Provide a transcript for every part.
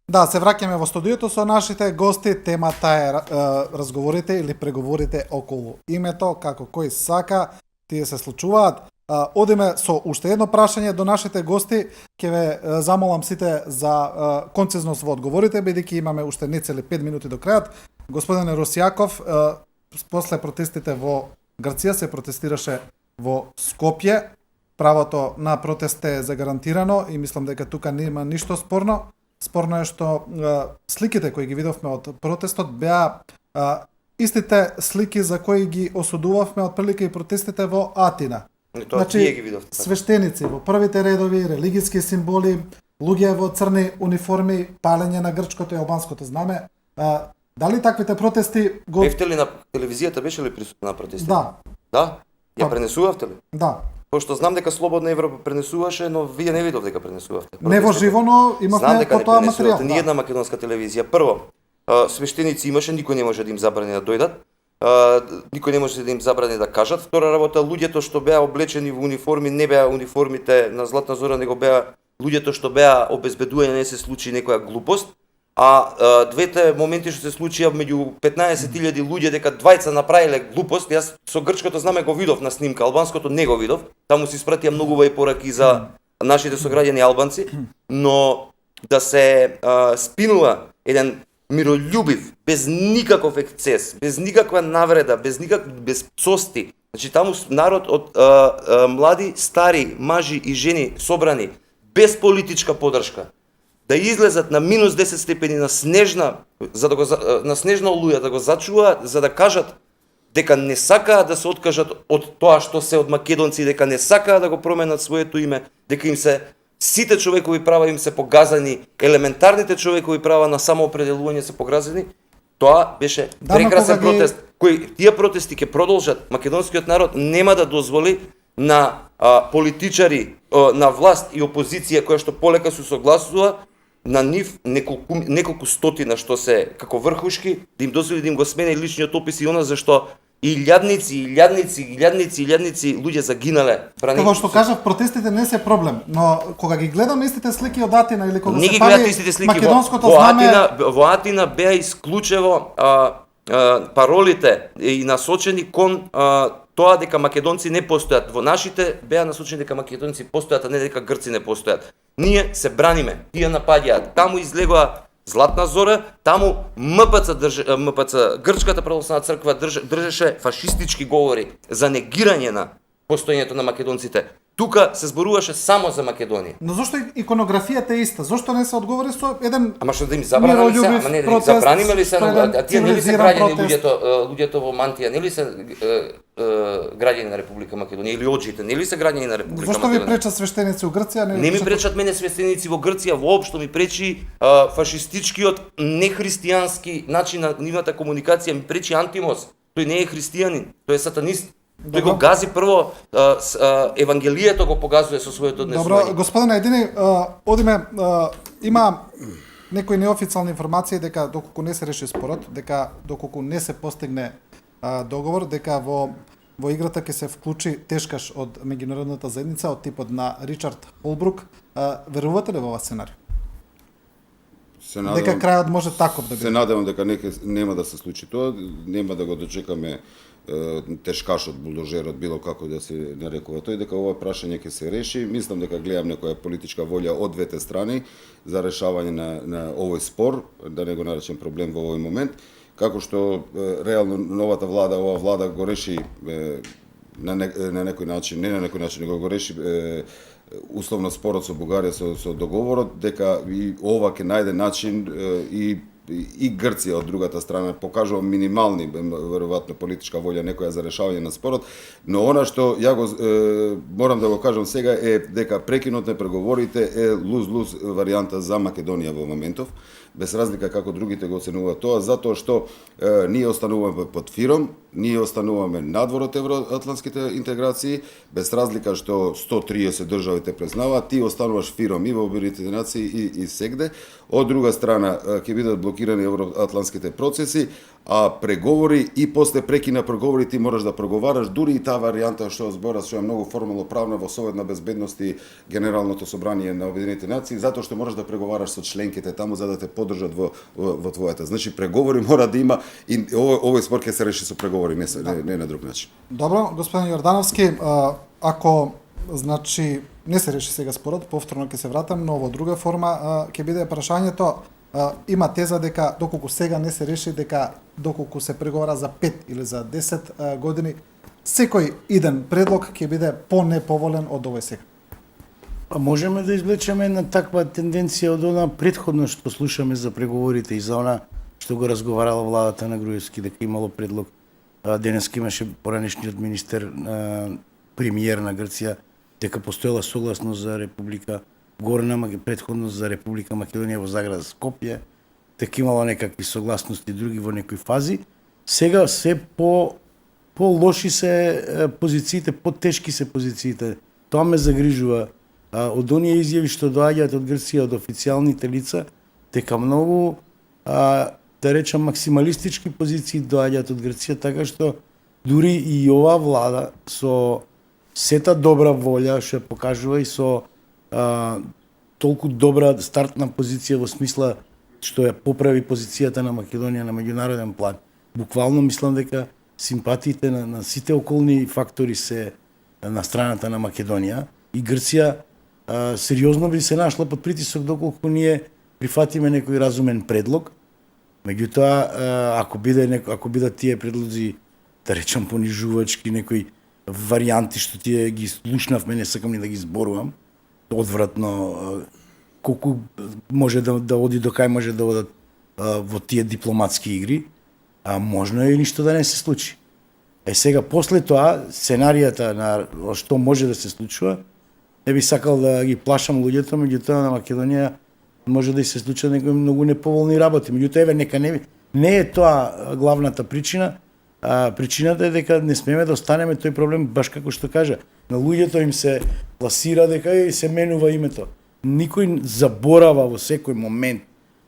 Да, се враќаме во студиото со нашите гости. Темата е разговорите или преговорите околу името, како кој сака, тие се случуваат. Одиме со уште едно прашање до нашите гости. Ќе ве замолам сите за концизност во одговорите, бидејќи имаме уште нецели 5 минути до крајот. Господине Русјаков, после протестите во Грција се протестираше во Скопје. Правото на протест е загарантирано и мислам дека тука нема ништо спорно. Спорно е што сликите кои ги видовме од протестот беа истите слики за кои ги осудувавме од прилика и протестите во Атина. Значи, тие ги видовте. Свештеници во првите редови, религиски символи, луѓе во црни униформи, палење на грчкото и албанското знаме. Дали таквите протести го... Бевте ли на телевизијата, беше ли присутна на протестите? Да. Да? Ја пренесувавте ли? Да. Пошто знам дека Слободна Европа пренесуваше, но вие не видов дека пренесувавте. Не во живо, но имавме потоа материјал. Ни една македонска телевизија. Прво, свештеници имаше, никој не може да им забрани да дојдат. Никој не може да им забрани да кажат. Втора работа, луѓето што беа облечени во униформи не беа униформите на Златна Зора, него беа луѓето што беа обезбедувани, не се случи некоја глупост. Двете моменти што се случија меѓу 15.000 луѓе дека двајца направиле глупост, јас со грчкото знаме го видов на снимка, албанското не го видов. Таму се испратија многу пораки за нашите сограѓани албанци, но да се спинува еден мирољубив, без никаков ексцес, без никаква навреда, без псости. Значи таму народ од млади, стари, мажи и жени собрани без политичка подршка да излезат на минус 10 степени на снежна, на снежна олуја да го зачуваат, за да кажат дека не сакаат да се откажат од тоа што се од македонци, дека не сакаат да го променат своето име, дека им се сите човекови права им се погазани, елементарните човекови права на самоопределување се погазани. Тоа беше прекрасен протест. Тие протести ќе продолжат. Македонскиот народ нема да дозволи на политичари на власт и опозиција која што полека се согласува на нив неколку стотина што се како врхушки, да им дозволи да им го смени личниот опис и она зашто илјадници луѓе загинале. Како што кажав, протестите не се проблем, но кога ги гледаме истите слики од Атина или кога не се ги пали македонското знаме... Во Атина беа исклучево паролите и насочени кон тоа дека македонци не постојат. Во нашите беа насочени дека македонци постојат, а не дека грци не постојат. Ние се браниме, тие напаѓаат. Таму излегува Златна Зора, таму МПЦ, Грчката православна црква држеше фашистички говори за негирање на постоењето на македонците. Тука се зборуваше само за Македонија. Но зошто иконографијата е иста? Зошто не се одговори со еден Ама што да им забранаме се? Ама не забраниме ли се? А тие нели се граѓани луѓето во мантија, нели се граѓани на Република Македонија или оџите, нели се граѓани на Република Македонија? Зошто ви пречат свештеници во Грција? Не ми пречат мене свештеници во Грција, воопшто ми пречи фашистичкиот нехристијански начин на нивната комуникација, ми пречи Антимос. Тој не е христијанин, тој е сатанист. Тој го гази прво, Евангелието го погазува со своето однесување. Добро, господине Едини, одиме, има некои неофицијални информации дека доколку не се реши спорот, дека доколку не се постигне договор, дека во играта ќе се вклучи тешкаш од меѓународната заедница од типот на Ричард Холбрук. Верувате ли во овој сценариј? Дека крајот може таков да биде. Се надевам дека нема да се случи тоа, нема да го дочекаме тешкашот, булдожерот, било како да се нарекува тој, дека ова прашање ќе се реши. Мислам дека гледам некоја политичка волја од двете страни за решавање на овој спор, да не го наречем проблем во овој момент, како што реално новата влада, оваа влада го реши на некој начин, не на некој начин, него го реши условно спорот со Бугарија со договорот, дека и ова ќе најде начин и Грција од другата страна покажува минимални веројатно политичка волја некоја за решавање на спорот, но она што ја го морам да го кажам сега е дека прекинот на преговорите е луз-луз варијанта за Македонија во моментов, без разлика како другите го оценуваат тоа, затоа што ние остануваме под ФИРОМ, ние остануваме надвор од евроатлантските интеграции, без разлика што 130 држави те признаваат, ти остануваш ФИРОМ и во Обединетите нации и сегде. Од друга страна ќе бидат блокирани евроатлантските процеси, а преговори и после прекина преговори ти мораш да проговараш, дури и таа варијанта што зборат, што е многу формално правна во Совет на безбедност и Генералното собрание на Обединетите нации, затоа што мораш да преговараш со членките таму за да те поддржат во твојата. Значи преговори мора да има и овој спор ќе се реши со преговори, не на друг начин. Добро, господин Јордановски, ако значи не се реши сега спорот, повторно ќе се вратам, но во друга форма ќе биде прашањето. Има теза дека доколку сега не се реши, дека доколку се преговара за 5 или за 10 години, секој иден предлог ќе биде по-неповолен од овој сега. А можеме да извлечеме една таква тенденција од она претходно што слушаме за преговорите и за она што го разговарала владата на Груевски, дека имало предлог. Денеска имаше поранешниот министер, премиер на Грција, дека постоела согласност за Република Горна, претходно за Република Македонија во заграда Скопје, дека имало некакви согласности други во некои фази. Сега се по-лоши се позициите, по-тешки се позициите. Тоа ме загрижува. Од оние изјави што доаѓаат од Грција, од официјалните лица, дека многу, да речам, максималистички позиции доаѓаат од Грција, така што дури и ова влада со сета добра волја што покажува и со толку добра стартна позиција во смисла што ја поправи позицијата на Македонија на меѓународен план. Буквално мислам дека симпатиите на сите околни фактори се на страната на Македонија и Грција сериозно би се нашла под притисок доколку ние прифатиме некој разумен предлог. Меѓутоа, ако бидат тие предлози, да речам, понижувачки, некои варијанти што тие ги слушнавме, не сакам ни да ги зборувам, одвратно, колку може да оди до кај може да одат во тие дипломатски игри, можно е ништо да не се случи. Сега, после тоа, сценаријата на што може да се случува, не би сакал да ги плашам луѓето, меѓутоа на Македонија може да и се случат некои многу неповолни работи. Меѓутоа, нека не е тоа главната причина. Причината е дека не смееме да останеме тој проблем, баш како што кажа. На луѓето им се пласира дека и се менува името. Никој заборава во секој момент,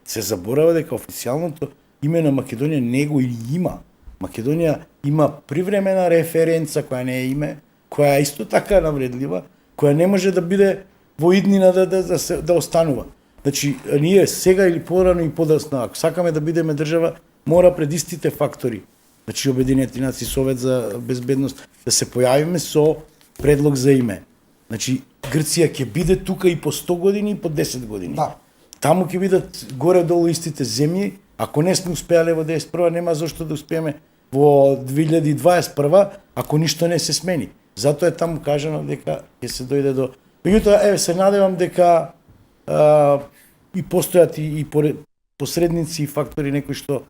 се заборава дека официјалното име на Македонија не го има. Македонија има привремена референца која не е име, која е исто така навредлива, која не може да биде во иднина да останува. Значи, ние сега или порано и подоцна, ако сакаме да бидеме држава, мора пред истите фактори, значи Обединети нации, Совет за безбедност, да се појавиме со предлог за име. Значи, Грција ќе биде тука и по 100 години и по 10 години. Да. Таму ќе бидат горе-долу истите земји. Ако не сме успеале во 91 нема зошто да успееме во 2021 ако ништо не се смени. Затоа е таму кажано дека ќе се дојде до... Меѓутоа, се надевам дека и постојат и посредници и фактори некои што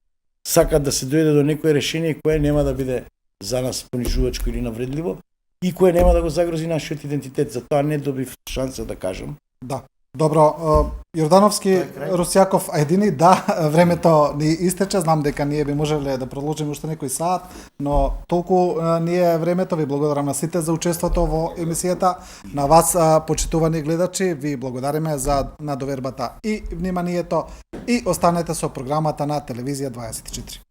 сакат да се дојде до некое решение кое нема да биде за нас понижувачко или навредливо и кое нема да го загрози нашиот идентитет. Затоа не добив шанса да кажам. Да. Добро, Јордановски, Русјаков, Ајдини, да, времето ни истече, знам дека ние би можеле да продолжиме уште некој саат, но толку ни е времето. Ви благодарам на сите за учеството во емисијата. На вас, почитувани гледачи, ви благодариме за надовербата и вниманието и останете со програмата на Телевизија 24.